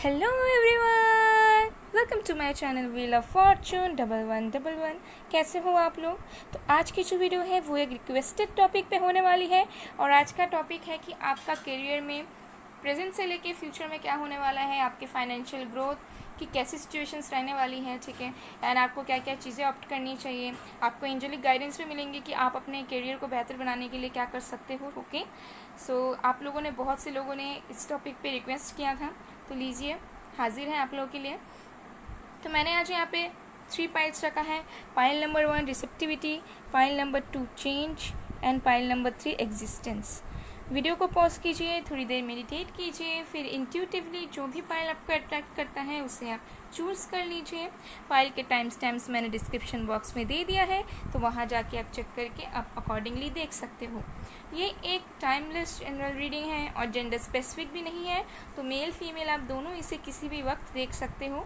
Hello everyone, welcome to my channel wheel of fortune 1111। कैसे हो आप लोग? तो आज की जो वीडियो है वो एक रिक्वेस्टेड टॉपिक पे होने वाली है और आज का टॉपिक है कि आपका करियर में प्रेजेंट से लेके फ्यूचर में क्या होने वाला है, आपके फाइनेंशियल ग्रोथ की कैसी सिचुएशंस रहने वाली हैं, ठीक है, एंड आपको क्या क्या चीज़ें ऑप्ट करनी चाहिए। आपको एंजेलिक गाइडेंस भी मिलेंगी कि आप अपने करियर को बेहतर बनाने के लिए क्या कर सकते हो। ओके, सो आप लोगों ने, बहुत से लोगों ने इस टॉपिक पे रिक्वेस्ट किया था, तो लीजिए, हाजिर है आप लोगों के लिए। तो मैंने आज यहाँ पे 3 पाइल्स रखा है। Pile number 1 receptivity, pile number 2 change and pile number 3 existence. Video को पॉज कीजिए, थोड़ी देर मेडिटेट कीजिए, फिर इंट्यूटिवली जो भी पाइल आपको अट्रैक्ट करता है उसे आप चूज़ कर लीजिए। पाइल के टाइम स्टैम्प्स मैंने डिस्क्रिप्शन बॉक्स में दे दिया है, तो वहाँ जाके आप चेक करके आप अकॉर्डिंगली देख सकते हो। ये एक टाइमलेस जनरल रीडिंग है और जेंडर स्पेसिफिक भी नहीं है, तो मेल फीमेल आप दोनों इसे किसी भी वक्त देख सकते हो।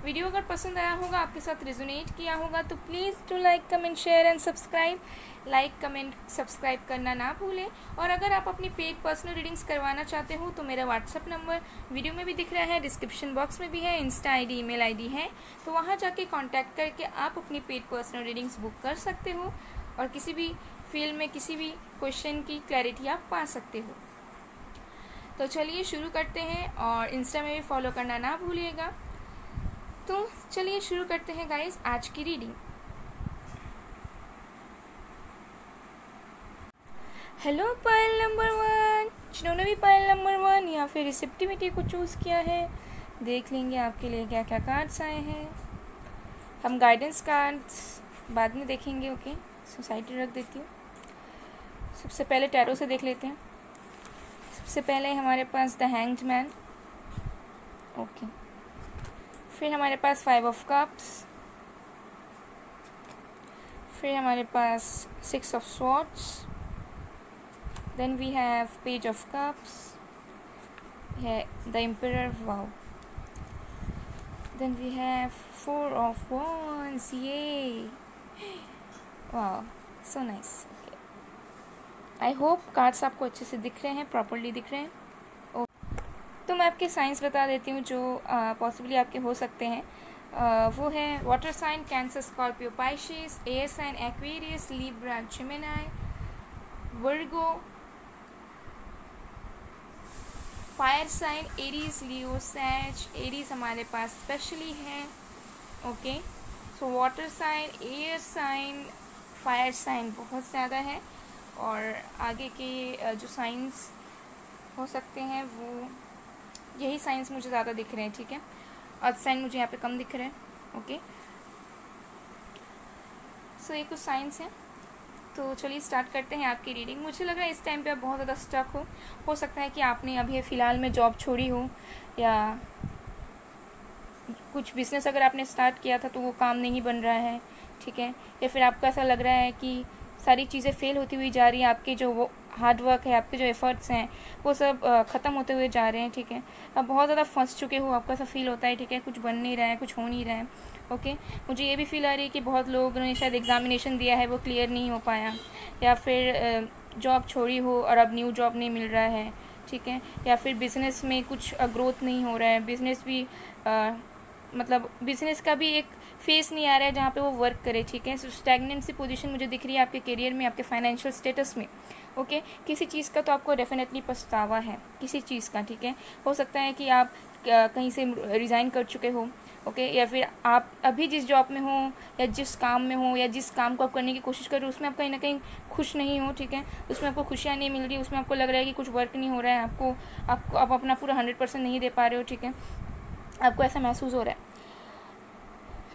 वीडियो अगर पसंद आया होगा, आपके साथ रेजोनेट किया होगा, तो please to like, comment, share and subscribe. Like, comment, subscribe करना ना भूलें। और अगर आप अपनी पेड पर्सनल रीडिंग्स करवाना चाहते हो तो मेरा व्हाट्सअप नंबर वीडियो में भी दिख रहा है, डिस्क्रिप्शन बॉक्स में भी है, इंस्टा आईडी, ईमेल आईडी है, तो वहाँ जाके कांटेक्ट करके आप अपनी पेड पर्सनल रीडिंग्स बुक कर सकते हो और किसी भी फील्ड में किसी भी क्वेश्चन की क्लैरिटी आप पा सकते हो। तो चलिए शुरू करते हैं, और इंस्टा में भी फॉलो करना ना भूलिएगा। तो चलिए शुरू करते हैं गाइस आज की रीडिंग। हेलो पाइल नंबर 1, जिन्होंने भी पाइल नंबर 1 या फिर रिसेप्टिविटी को चूज़ किया है, देख लेंगे आपके लिए क्या क्या कार्ड्स आए हैं। हम गाइडेंस कार्ड्स बाद में देखेंगे। ओके, सोसाइटी रख देती हूँ। सबसे पहले टैरो से देख लेते हैं। सबसे पहले हमारे पास द हैंग्ड मैन। ओके, फिर हमारे पास 5 ऑफ कप्स, फिर हमारे पास 6 of swords, then we have page of cups, the emperor, wow, then we have 4 of wands, yay, wow, so nice. Okay, I hope cards आपको अच्छे से दिख रहे हैं, प्रॉपरली दिख रहे हैं। तो मैं आपके साइंस बता देती हूँ जो पॉसिबली आपके हो सकते हैं। वो है water sign Cancer, Scorpio, Pisces, air sign Aquarius, Libra, Gemini, Virgo, fire sign Aries, Leo, Sag. Aries हमारे पास स्पेशली है। Okay, so water sign, air sign, fire sign बहुत ज़्यादा है, और आगे के जो साइंस हो सकते हैं वो यही साइंस मुझे ज़्यादा दिख रहे हैं, ठीक है। अर्थ साइन मुझे यहाँ पे कम दिख रहे हैं। ओके, सो ये कुछ साइंस हैं। तो चलिए स्टार्ट करते हैं आपकी रीडिंग। मुझे लग रहा है इस टाइम पे आप बहुत ज़्यादा स्टक हो सकता है कि आपने अभी फ़िलहाल में जॉब छोड़ी हो, या कुछ बिज़नेस अगर आपने स्टार्ट किया था तो वो काम नहीं बन रहा है, ठीक है, या फिर आपको ऐसा लग रहा है कि सारी चीज़ें फेल होती हुई जा रही हैं, आपके जो वो हार्ड वर्क है, आपके जो एफर्ट्स हैं वो सब ख़त्म होते हुए जा रहे हैं, ठीक है। आप बहुत ज़्यादा फंस चुके हो, आपको ऐसा फील होता है, ठीक है, कुछ बन नहीं रहा है, कुछ हो नहीं रहा है। ओके, मुझे ये भी फील आ रही है कि बहुत लोगों ने शायद एग्जामिनेशन दिया है, वो क्लियर नहीं हो पाया, या फिर जॉब छोड़ी हो और अब न्यू जॉब नहीं मिल रहा है, ठीक है, या फिर बिज़नेस में कुछ ग्रोथ नहीं हो रहा है, बिज़नेस भी मतलब बिज़नेस का भी एक फेस नहीं आ रहा है जहाँ पे वो वर्क करे, ठीक है। स्टैग्नेंट सी पोजीशन मुझे दिख रही है आपके करियर में, आपके फाइनेंशियल स्टेटस में। ओके, किसी चीज़ का तो आपको डेफिनेटली पछतावा है, किसी चीज़ का, ठीक है। हो सकता है कि आप कहीं से रिज़ाइन कर चुके हो, ओके, या फिर आप अभी जिस जॉब में हो या जिस काम में हो या जिस काम को आप करने की कोशिश कर रहे हो उसमें आप कहीं ना कहीं खुश नहीं हो, ठीक है, उसमें आपको खुशियाँ नहीं मिल रही, उसमें आपको लग रहा है कि कुछ वर्क नहीं हो रहा है, आपको आप अपना पूरा 100% नहीं दे पा रहे हो, ठीक है, आपको ऐसा महसूस हो रहा है।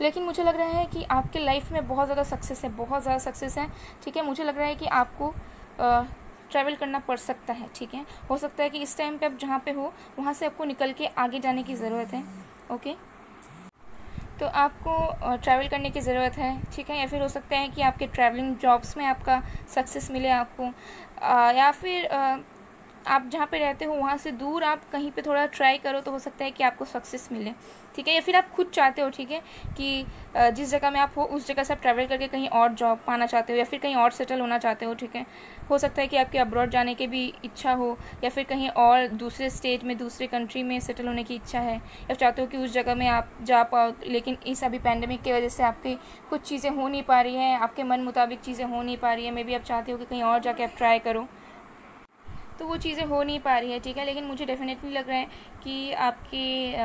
लेकिन मुझे लग रहा है कि आपके लाइफ में बहुत ज़्यादा सक्सेस है, बहुत ज़्यादा सक्सेस है, ठीक है। मुझे लग रहा है कि आपको ट्रैवल करना पड़ सकता है, ठीक है। हो सकता है कि इस टाइम पे आप जहाँ पे हो वहाँ से आपको निकल के आगे जाने की ज़रूरत है। ओके, तो आपको ट्रैवल करने की ज़रूरत है, ठीक है, या फिर हो सकता है कि आपके ट्रैवलिंग जॉब्स में आपका सक्सेस मिले आपको, या फिर आप जहाँ पे रहते हो वहाँ से दूर आप कहीं पे थोड़ा ट्राई करो, तो हो सकता है कि आपको सक्सेस मिले, ठीक है। या फिर आप खुद चाहते हो, ठीक है, कि जिस जगह में आप हो उस जगह से आप ट्रैवल करके कहीं और जॉब पाना चाहते हो या फिर कहीं और सेटल होना चाहते हो, ठीक है। हो सकता है कि आपके अब्रॉड जाने की भी इच्छा हो या फिर कहीं और दूसरे स्टेट में, दूसरे कंट्री में सेटल होने की इच्छा है, या चाहते हो कि उस जगह में आप जा पाओ, लेकिन इस अभी पैंडेमिक की वजह से आपकी कुछ चीज़ें हो नहीं पा रही हैं, आपके मन मुताबिक चीज़ें हो नहीं पा रही है। मे बी आप चाहते हो कि कहीं और जाके आप ट्राई करो, तो वो चीज़ें हो नहीं पा रही है, ठीक है। लेकिन मुझे डेफिनेटली लग रहा है कि आपकी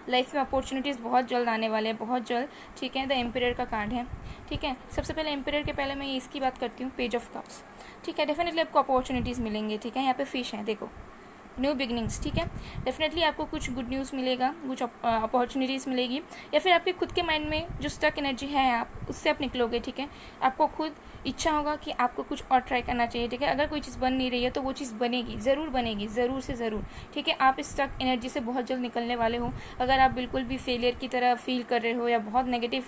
लाइफ में अपॉर्चुनिटीज़ बहुत जल्द आने वाले हैं, बहुत जल्द, ठीक है। द एम्परर का कार्ड है, ठीक है। सबसे पहले एम्परर के पहले मैं इसकी बात करती हूँ, पेज ऑफ कप्स, ठीक है। डेफिनेटली आपको अपॉर्चुनिटीज़ मिलेंगे, ठीक है। यहाँ पे फिश है, देखो, न्यू बिगनिंग्स, ठीक है। डेफिनेटली आपको कुछ गुड न्यूज़ मिलेगा, कुछ अपॉर्चुनिटीज़ मिलेगी, या फिर आपके खुद के माइंड में जो स्टक एनर्जी है आप उससे आप निकलोगे, ठीक है। आपको खुद इच्छा होगा कि आपको कुछ और ट्राई करना चाहिए, ठीक है। अगर कोई चीज़ बन नहीं रही है तो वो चीज़ बनेगी, ज़रूर बनेगी, ज़रूर से ज़रूर, ठीक है। आप इस स्टक एनर्जी से बहुत जल्द निकलने वाले हो। अगर आप बिल्कुल भी फेलियर की तरह फील कर रहे हो या बहुत नेगेटिव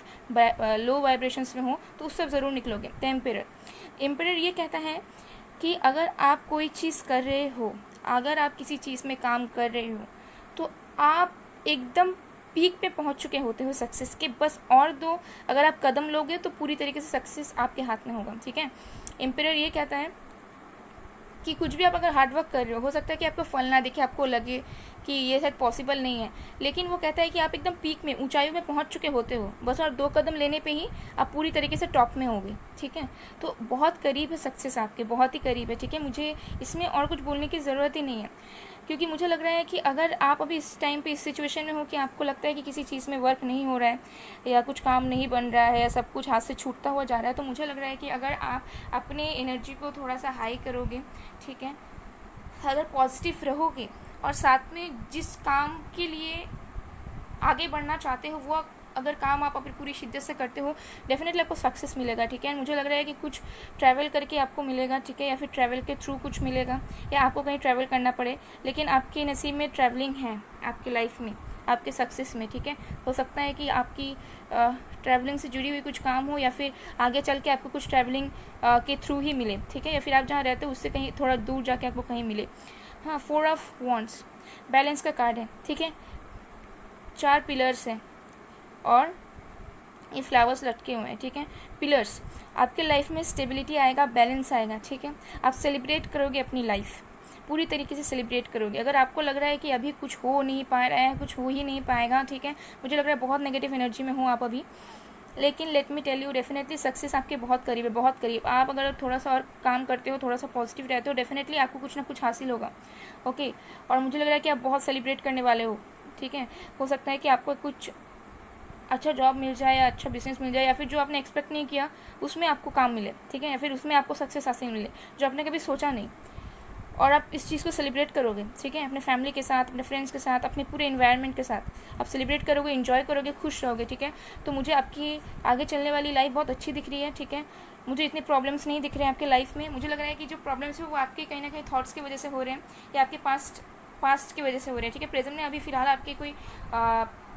लो वाइब्रेशंस में हो तो उससे ज़रूर निकलोगे। द एम्परर ये कहता है कि अगर आप कोई चीज़ कर रहे हो, अगर आप किसी चीज़ में काम कर रहे हो तो आप एकदम पीक पे पहुंच चुके होते हो सक्सेस के, बस और दो अगर आप कदम लोगे तो पूरी तरीके से सक्सेस आपके हाथ में होगा, ठीक है। एम्परर ये कहता है कि कुछ भी आप अगर हार्डवर्क कर रहे हो सकता है कि आपको फल ना दिखे, आपको लगे कि ये शायद पॉसिबल नहीं है, लेकिन वो कहता है कि आप एकदम पीक में, ऊंचाइयों में पहुंच चुके होते हो, बस और 2 कदम लेने पे ही आप पूरी तरीके से टॉप में होगे, ठीक है। तो बहुत करीब है सक्सेस आपके, बहुत ही करीब है, ठीक है। मुझे इसमें और कुछ बोलने की ज़रूरत ही नहीं है, क्योंकि मुझे लग रहा है कि अगर आप अभी इस टाइम पे इस सिचुएशन में हो कि आपको लगता है कि किसी चीज़ में वर्क नहीं हो रहा है या कुछ काम नहीं बन रहा है या सब कुछ हाथ से छूटता हुआ जा रहा है, तो मुझे लग रहा है कि अगर आप अपने एनर्जी को थोड़ा सा हाई करोगे, ठीक है, अगर पॉजिटिव रहोगे और साथ में जिस काम के लिए आगे बढ़ना चाहते हो वो अगर काम आप अपनी पूरी शिद्दत से करते हो, डेफिनेटली आपको सक्सेस मिलेगा, ठीक है। मुझे लग रहा है कि कुछ ट्रैवल करके आपको मिलेगा, ठीक है, या फिर ट्रैवल के थ्रू कुछ मिलेगा, या आपको कहीं ट्रैवल करना पड़े, लेकिन आपके नसीब में ट्रैवलिंग है आपकी लाइफ में, आपके सक्सेस में, ठीक है। हो सकता है कि आपकी ट्रैवलिंग से जुड़ी हुई कुछ काम हो या फिर आगे चल के आपको कुछ ट्रैवलिंग के थ्रू ही मिले, ठीक है, या फिर आप जहाँ रहते हो उससे कहीं थोड़ा दूर जाके आपको कहीं मिले। हाँ, 4 ऑफ वॉन्ड्स बैलेंस का कार्ड है, ठीक है। 4 पिलर्स हैं और ये फ्लावर्स लटके हुए हैं, ठीक है। पिलर्स, आपके लाइफ में स्टेबिलिटी आएगा, बैलेंस आएगा, ठीक है। आप सेलिब्रेट करोगे अपनी लाइफ, पूरी तरीके से सेलिब्रेट करोगे। अगर आपको लग रहा है कि अभी कुछ हो नहीं पा रहा है, कुछ हो ही नहीं पाएगा, ठीक है, मुझे लग रहा है बहुत नेगेटिव एनर्जी में हो आप अभी, लेकिन let me tell you, definitely success आपके बहुत करीब है, बहुत करीब। आप अगर थोड़ा सा और काम करते हो, थोड़ा सा पॉजिटिव रहते हो, डेफिनेटली आपको कुछ ना कुछ हासिल होगा, ओके। और मुझे लग रहा है कि आप बहुत सेलिब्रेट करने वाले हो, ठीक है। हो सकता है कि आपको कुछ अच्छा जॉब मिल जाए या अच्छा बिजनेस मिल जाए, या फिर जो आपने एक्सपेक्ट नहीं किया उसमें आपको काम मिले, ठीक है, या फिर उसमें आपको सक्सेस हासिल मिले जो आपने कभी सोचा नहीं, और आप इस चीज़ को सेलिब्रेट करोगे, ठीक है, अपने फैमिली के साथ, अपने फ्रेंड्स के साथ, अपने पूरे एनवायरनमेंट के साथ आप सेलिब्रेट करोगे, एंजॉय करोगे, खुश रहोगे, ठीक है। तो मुझे आपकी आगे चलने वाली लाइफ बहुत अच्छी दिख रही है, ठीक है। मुझे इतने प्रॉब्लम्स नहीं दिख रहे हैं आपके लाइफ में। मुझे लग रहा है कि जो प्रॉब्लम्स है वो आपके कहीं ना कहीं थॉट्स की वजह से हो रहे हैं या आपके पास्ट की वजह से हो रहे हैं, ठीक है। प्रेजेंट में अभी फिलहाल आपके कोई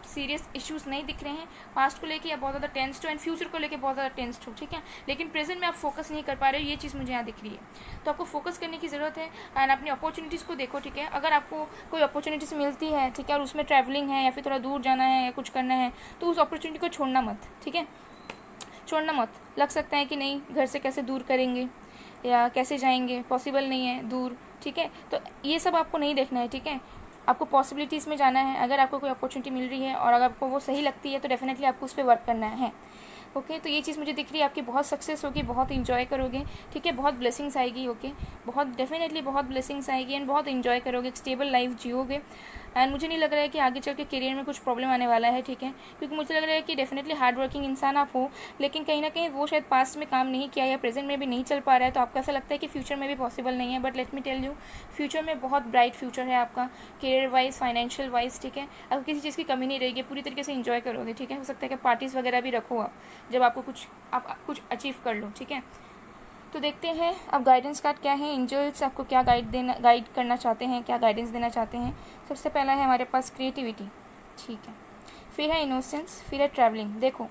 सीरियस इश्यूज नहीं दिख रहे हैं। पास्ट को लेके आप बहुत ज़्यादा टेंस्ड हो एंड फ्यूचर को लेके बहुत ज़्यादा टेंस्ड हो, ठीक है, लेकिन प्रेजेंट में आप फोकस नहीं कर पा रहे हो, ये चीज़ मुझे यहाँ दिख रही है। तो आपको फोकस करने की ज़रूरत है एंड अपनी अपॉर्चुनिटीज़ को देखो, ठीक है। अगर आपको कोई अपॉर्चुनिटीज़ मिलती है, ठीक है, और उसमें ट्रैवलिंग है या फिर थोड़ा दूर जाना है या कुछ करना है, तो उस अपॉर्चुनिटी को छोड़ना मत, ठीक है, छोड़ना मत। लग सकता है कि नहीं, घर से कैसे दूर करेंगे या कैसे जाएंगे, पॉसिबल नहीं है दूर, ठीक है, तो ये सब आपको नहीं देखना है, ठीक है। आपको पॉसिबिलिटीज़ में जाना है। अगर आपको कोई अपॉर्चुनिटी मिल रही है और अगर आपको वो सही लगती है तो डेफिनेटली आपको उस पर वर्क करना है, ओके। तो ये चीज़ मुझे दिख रही है, आपकी बहुत सक्सेस होगी, बहुत इंजॉय करोगे, ठीक है, बहुत ब्लेसिंग्स आएगी, ओके, बहुत डेफिनेटली बहुत ब्लेसिंग्स आएगी एंड बहुत इंजॉय करोगे, एक स्टेबल लाइफ जियोगे। एंड मुझे नहीं लग रहा है कि आगे चल के करियर में कुछ प्रॉब्लम आने वाला है, ठीक है, क्योंकि मुझे लग रहा है कि डेफिनेटली हार्ड वर्किंग इंसान आप हो, लेकिन कहीं ना कहीं वो शायद पास्ट में काम नहीं किया या प्रेजेंट में भी नहीं चल पा रहा है, तो आपको ऐसा लगता है कि फ्यूचर में भी पॉसिबल नहीं है। But let me tell you, future में बहुत ब्राइट फ्यूचर है आपका, करियर वाइज, फाइनेंशियल वाइज, ठीक है। आपको किसी चीज़ की कमी नहीं रहेगी, पूरी तरीके से इंजॉय करोगे, ठीक है। हो सकता है कि पार्टीज़ वगैरह भी रखो आप, जब आपको आप कुछ अचीव कर लो, ठीक है। तो देखते हैं अब गाइडेंस कार्ड क्या है, एंजल्स आपको क्या गाइड करना चाहते हैं, क्या गाइडेंस देना चाहते हैं। सबसे पहला है हमारे पास क्रिएटिविटी, ठीक है, फिर है इनोसेंस, फिर है ट्रैवलिंग। देखो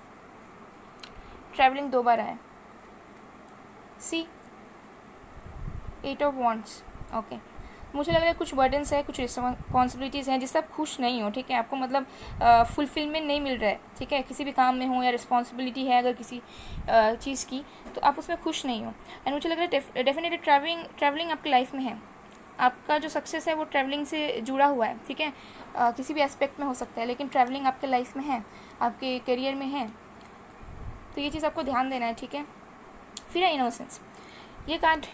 ट्रैवलिंग 2 बार आया, सी 8 ऑफ वॉन्ड्स, ओके। मुझे लग रहा है कुछ बर्डन्स है, कुछ रिस्पॉन्सिबिलिटीज़ हैं जिससे आप खुश नहीं हो, ठीक है। आपको मतलब फुलफिलमेंट नहीं मिल रहा है, ठीक है, किसी भी काम में हो या रिस्पॉन्सिबिलिटी है अगर किसी चीज़ की, तो आप उसमें खुश नहीं हो। एंड मुझे लग रहा है डेफिनेटली ट्रैवलिंग आपकी लाइफ में है। आपका जो सक्सेस है वो ट्रैवलिंग से जुड़ा हुआ है, ठीक है। किसी भी एस्पेक्ट में हो सकता है, लेकिन ट्रैवलिंग आपके लाइफ में है, आपके करियर में है, तो ये चीज़ आपको ध्यान देना है, ठीक है। फिर है इनोसेंस। ये कार्ड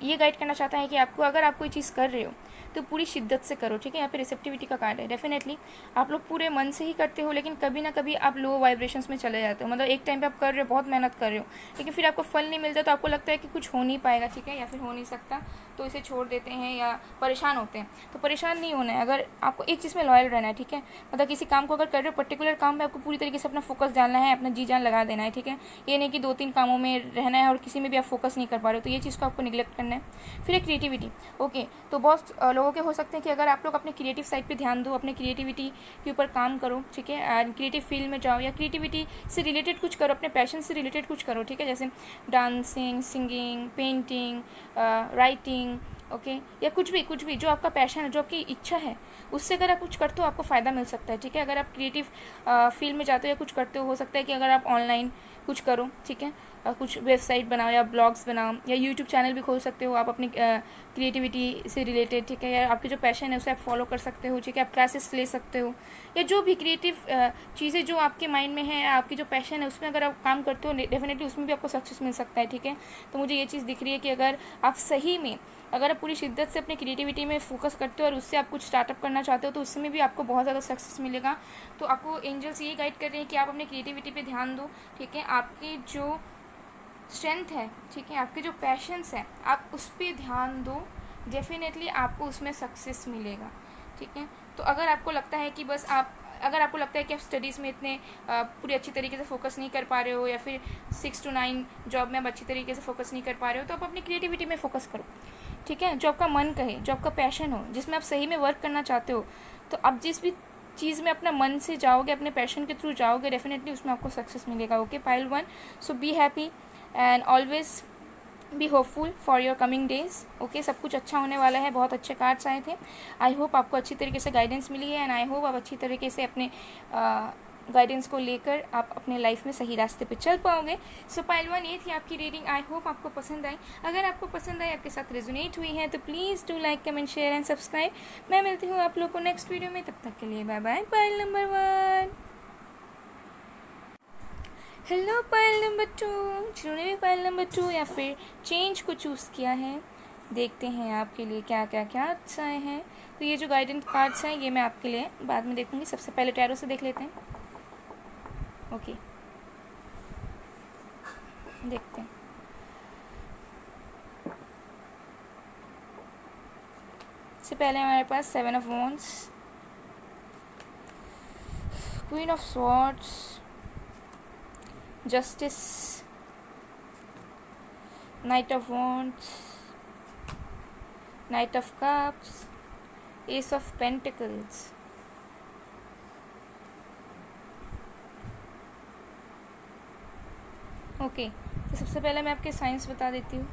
ये गाइड करना चाहता है कि आपको, अगर आप कोई चीज़ कर रहे हो तो पूरी शिद्दत से करो, ठीक है। यहाँ पे रिसेप्टिविटी का कार्ड है। डेफिनेटली आप लोग पूरे मन से ही करते हो, लेकिन कभी ना कभी आप लो वाइब्रेशंस में चले जाते हो। मतलब एक टाइम पे आप कर रहे हो, बहुत मेहनत कर रहे हो, लेकिन फिर आपको फल नहीं मिलता, तो आपको लगता है कि कुछ हो नहीं पाएगा, ठीक है, या फिर हो नहीं सकता, तो इसे छोड़ देते हैं या परेशान होते हैं। तो परेशान नहीं होना है, अगर आपको एक चीज़ में लॉयल रहना है, ठीक है। मतलब किसी काम को अगर कर रहे हो, पर्टिकुलर काम में आपको पूरी तरीके से अपना फोकस डालना है, अपना जी जान लगा देना है, ठीक है। ये नहीं कि 2-3 कामों में रहना है और किसी में भी आप फोकस नहीं कर पा रहे हो, तो ये चीज़ को आपको निगलेक्ट करना है। फिर एक क्रिएटिविटी। ओके, तो बहुत लोगों के हो सकते हैं कि अगर आप लोग अपने क्रिएटिव साइड पे ध्यान दो, अपने क्रिएटिविटी के ऊपर काम करो, ठीक है, एंड क्रिएटिव फील्ड में जाओ या क्रिएटिविटी से रिलेटेड कुछ करो, अपने पैशन से रिलेटेड कुछ करो, ठीक है, जैसे dancing, singing, painting, writing, okay, या कुछ भी जो आपका पैशन है, जो आपकी इच्छा है, उससे अगर आप कुछ करते हो आपको फ़ायदा मिल सकता है, ठीक है। अगर आप क्रिएटिव फील्ड में जाते हो या कुछ करते हो सकता है कि अगर आप ऑनलाइन कुछ करो, ठीक है, कुछ वेबसाइट बनाओ या ब्लॉग्स बनाओ या यूट्यूब चैनल भी खोल सकते हो आप अपनी क्रिएटिविटी से रिलेटेड, ठीक है, या आपके जो पैशन है उसे आप फॉलो कर सकते हो, ठीक है। आप क्लासेस ले सकते हो, या जो भी क्रिएटिव चीज़ें जो आपके माइंड में है, आपकी जो पैशन है उसमें अगर आप काम करते हो, डेफिनेटली उसमें भी आपको सक्सेस मिल सकता है, ठीक है। तो मुझे ये चीज़ दिख रही है कि अगर आप सही में, अगर आप पूरी शिद्दत से अपनी क्रिएटिविटी में फोकस करते हो और उससे आप कुछ स्टार्टअप करना चाहते हो, तो उसमें भी आपको बहुत ज़्यादा सक्सेस मिलेगा। तो आपको एंजल्स ये गाइड कर रहे हैं कि आप अपनी क्रिएटिविटी पे ध्यान दो, ठीक है। आपकी जो स्ट्रेंथ है, ठीक है, आपके जो पैशंस है, आप उस पर ध्यान दो, डेफिनेटली आपको उसमें सक्सेस मिलेगा, ठीक है। तो अगर आपको लगता है कि बस अगर आपको लगता है कि आप स्टडीज़ में इतने पूरी अच्छी तरीके से फोकस नहीं कर पा रहे हो, या फिर 6 to 9 जॉब में आप अच्छी तरीके से फोकस नहीं कर पा रहे हो, तो आप अपनी क्रिएटिविटी में फोकस करो, ठीक है। जो आपका मन कहे, जो आपका पैशन हो, जिसमें आप सही में वर्क करना चाहते हो, तो आप जिस भी चीज़ में अपना मन से जाओगे, अपने पैशन के थ्रू जाओगे, डेफिनेटली उसमें आपको सक्सेस मिलेगा। Okay, pile 1, so be happy and always be hopeful for your coming days. Okay, सब कुछ अच्छा होने वाला है। बहुत अच्छे कार्ड्स आए थे। आई होप आपको अच्छी तरीके से गाइडेंस मिली है, एंड आई होप आप अच्छी तरीके से अपने गाइडेंस को लेकर आप अपने लाइफ में सही रास्ते पे चल पाओगे। सो पाइल 1, ये थी आपकी रीडिंग। आई होप आपको पसंद आई। अगर आपको पसंद आई, आपके साथ रेजोनेट हुई है, तो please do like, comment, share and subscribe. मैं मिलती हूँ आप लोग को नेक्स्ट वीडियो में, तब तक के लिए bye bye. Pile number 1। Hello pile number 2, जिन्होंने भी पाइल नंबर 2 या फिर चेंज को चूज़ किया है, देखते हैं आपके लिए क्या क्या क्या आए हैं। तो ये जो गाइडेंस कार्ड्स हैं, ये मैं आपके लिए बाद में देखूंगी। सबसे पहले टैरो से देख लेते हैं। ओके, देखते हैं। इससे पहले हमारे पास 7 of Wands, Queen of Swords, Justice, Knight of Wands, Knight of Cups, Ace of Pentacles। Okay, तो सबसे पहले मैं आपके साइंस बता देती हूँ।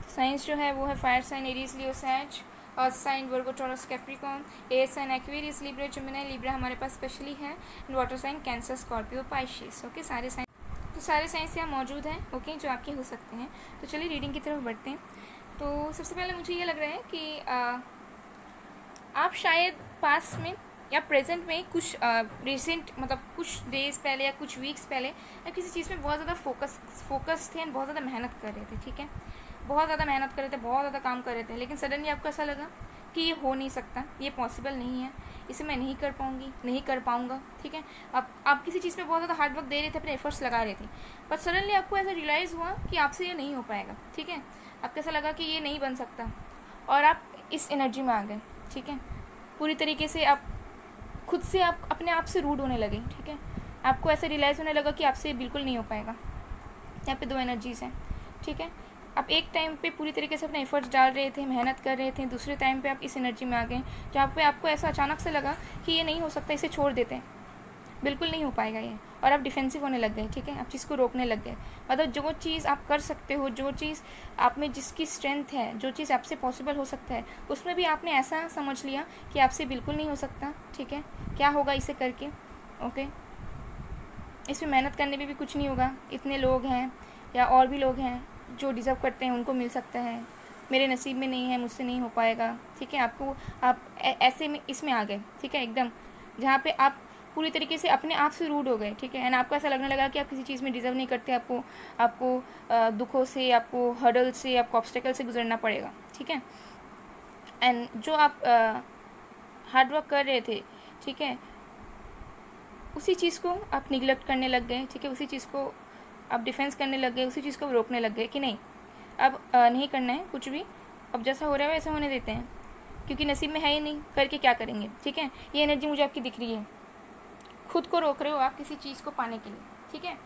साइंस जो है वो है fire sign Aries, Leo, Sag, earth sign Virgo, Taurus, Capricorn, air sign Aquarius, Libra, Gemini, Libra हमारे पास स्पेशली है, and water sign Cancer, Scorpio, Pisces. Okay, सारे साइंस यहाँ मौजूद हैं, ओके, जो आपके हो सकते हैं। तो चलिए रीडिंग की तरफ बढ़ते हैं। तो सबसे पहले मुझे ये लग रहा है कि आप शायद पास में या प्रेजेंट में कुछ रिसेंट, मतलब कुछ डेज पहले या कुछ वीक्स पहले या किसी चीज़ में बहुत ज़्यादा फोकस थे, एंड बहुत ज़्यादा मेहनत कर रहे थे, ठीक है, बहुत ज़्यादा मेहनत कर रहे थे, बहुत ज़्यादा काम कर रहे थे, लेकिन सडनली आपको ऐसा लगा कि ये हो नहीं सकता, ये पॉसिबल नहीं है, इसे मैं नहीं कर पाऊँगी, नहीं कर पाऊँगा, ठीक है। आप किसी चीज़ पे बहुत ज़्यादा हार्ड वर्क दे रहे थे, अपने एफर्ट्स लगा रहे थे, बट सडनली आपको ऐसा रियलाइज़ हुआ कि आपसे ये नहीं हो पाएगा, ठीक है। आपको ऐसा लगा कि ये नहीं बन सकता, और आप इस एनर्जी में आ गए, ठीक है। पूरी तरीके से आप खुद से आप अपने आप से रूड होने लगे, ठीक है। आपको ऐसे रियलाइज़ होने लगा कि आपसे बिल्कुल नहीं हो पाएगा। यहाँ पे 2 एनर्जीज़ हैं, ठीक है। आप एक टाइम पे पूरी तरीके से अपने एफर्ट्स डाल रहे थे, मेहनत कर रहे थे, दूसरे टाइम पे आप इस एनर्जी में आ गए जहाँ पे आपको ऐसा अचानक से लगा कि ये नहीं हो सकता, इसे छोड़ देते हैं, बिल्कुल नहीं हो पाएगा ये। और आप डिफेंसिव होने लग गए, ठीक है, आप चीज़ को रोकने लग गए। मतलब जो चीज़ आप कर सकते हो, जो चीज़ आप में जिसकी स्ट्रेंथ है, जो चीज़ आपसे पॉसिबल हो सकता है, उसमें भी आपने ऐसा समझ लिया कि आपसे बिल्कुल नहीं हो सकता, ठीक है, क्या होगा इसे करके, ओके, इसमें मेहनत करने में भी कुछ नहीं होगा, इतने लोग हैं या और भी लोग हैं जो डिज़र्व करते हैं, उनको मिल सकता है, मेरे नसीब में नहीं है, मुझसे नहीं हो पाएगा, ठीक है। आपको आप ऐसे में इसमें आ गए, ठीक है, एकदम जहाँ पे आप पूरी तरीके से अपने आप से रूड हो गए, ठीक है, एंड आपको ऐसा लगने लगा कि आप किसी चीज़ में डिज़र्व नहीं करते, आपको दुखों से, आपको हर्डल से, आपको ऑब्स्टेकल से गुजरना पड़ेगा, ठीक है। एंड जो आप हार्ड वर्क कर रहे थे, ठीक है, उसी चीज़ को आप निगलेक्ट करने लग गए, ठीक है, उसी चीज़ को आप डिफेंस करने लग गए, उसी चीज़ को रोकने लग गए कि नहीं, अब नहीं करना है कुछ भी, अब जैसा हो रहा है वैसा होने देते हैं, क्योंकि नसीब में है ही नहीं, करके क्या करेंगे, ठीक है। ये एनर्जी मुझे आपकी दिख रही है, खुद को रोक रहे हो आप किसी चीज़ को पाने के लिए, ठीक है।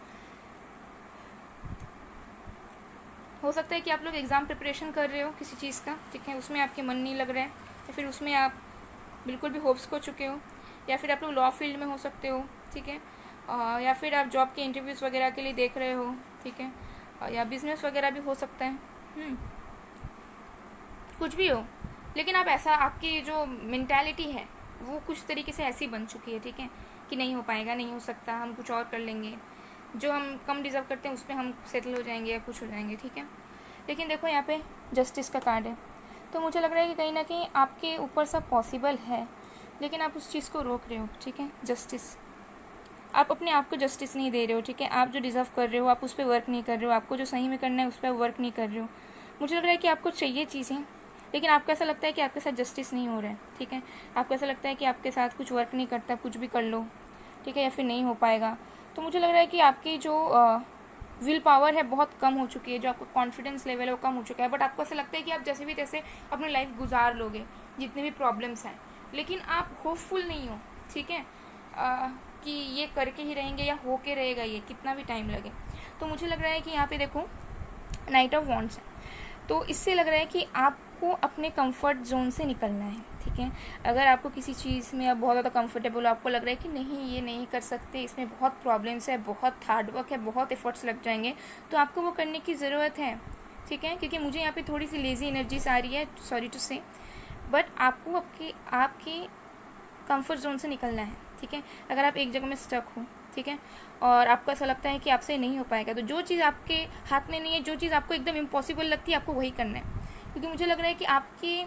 हो सकता है कि आप लोग एग्ज़ाम प्रिपरेशन कर रहे हो किसी चीज़ का, ठीक है, उसमें आपके मन नहीं लग रहा है, या फिर उसमें आप बिल्कुल भी होप्स खो चुके हो, या फिर आप लोग लॉ फील्ड में हो सकते हो, ठीक है, या फिर आप जॉब के इंटरव्यूज़ वगैरह के लिए देख रहे हो, ठीक है, या बिज़नेस वगैरह भी हो सकता है, कुछ भी हो, लेकिन आप ऐसा, आपकी जो मेंटालिटी है वो कुछ तरीके से ऐसी बन चुकी है, ठीक है, कि नहीं हो पाएगा, नहीं हो सकता, हम कुछ और कर लेंगे, जो हम कम डिज़र्व करते हैं उस पर हम सेटल हो जाएंगे या कुछ हो जाएंगे, ठीक है। लेकिन देखो यहाँ पे जस्टिस का कार्ड है, तो मुझे लग रहा है कि कहीं ना कहीं आपके ऊपर सब पॉसिबल है, लेकिन आप उस चीज़ को रोक रहे हो, ठीक है। जस्टिस, आप अपने आप को जस्टिस नहीं दे रहे हो, ठीक है, आप जो डिज़र्व कर रहे हो आप उस पर वर्क नहीं कर रहे हो, आपको जो सही में करना है उस पर वर्क नहीं कर रहे हो। मुझे लग रहा है कि आपको चाहिए चीज़ें, लेकिन आपको ऐसा लगता है कि आपके साथ जस्टिस नहीं हो रहा है, ठीक है, आपको ऐसा लगता है कि आपके साथ कुछ वर्क नहीं करता, कुछ भी कर लो, ठीक है, या फिर नहीं हो पाएगा। तो मुझे लग रहा है कि आपकी जो विल पावर है बहुत कम हो चुकी है, जो आपका कॉन्फिडेंस लेवल है वो कम हो चुका है, बट आपको ऐसा लगता है कि आप जैसे भी तैसे अपनी लाइफ गुजार लोगे जितने भी प्रॉब्लम्स हैं, लेकिन आप होपफुल नहीं हो, ठीक है, कि ये करके ही रहेंगे या हो के रहेगा ये, कितना भी टाइम लगे। तो मुझे लग रहा है कि यहाँ पे देखो नाइट ऑफ वॉन्ड्स है, तो इससे लग रहा है कि आपको अपने कंफर्ट जोन से निकलना है, ठीक है। अगर आपको किसी चीज़ में आप बहुत ज़्यादा कंफर्टेबल हो, आपको लग रहा है कि नहीं ये नहीं कर सकते, इसमें बहुत प्रॉब्लम्स है, बहुत हार्ड वर्क है, बहुत एफर्ट्स लग जाएंगे, तो आपको वो करने की ज़रूरत है, ठीक है, क्योंकि मुझे यहाँ पे थोड़ी सी लेज़ी एनर्जीज आ रही है, सॉरी टू से, बट आपको आपकी कंफर्ट जोन से निकलना है, ठीक है। अगर आप एक जगह में स्टक हो, ठीक है, और आपको ऐसा लगता है कि आपसे नहीं हो पाएगा, तो जो चीज़ आपके हाथ में नहीं है, जो चीज़ आपको एकदम इम्पॉसिबल लगती है, आपको वही करना है, क्योंकि मुझे लग रहा है कि आपकी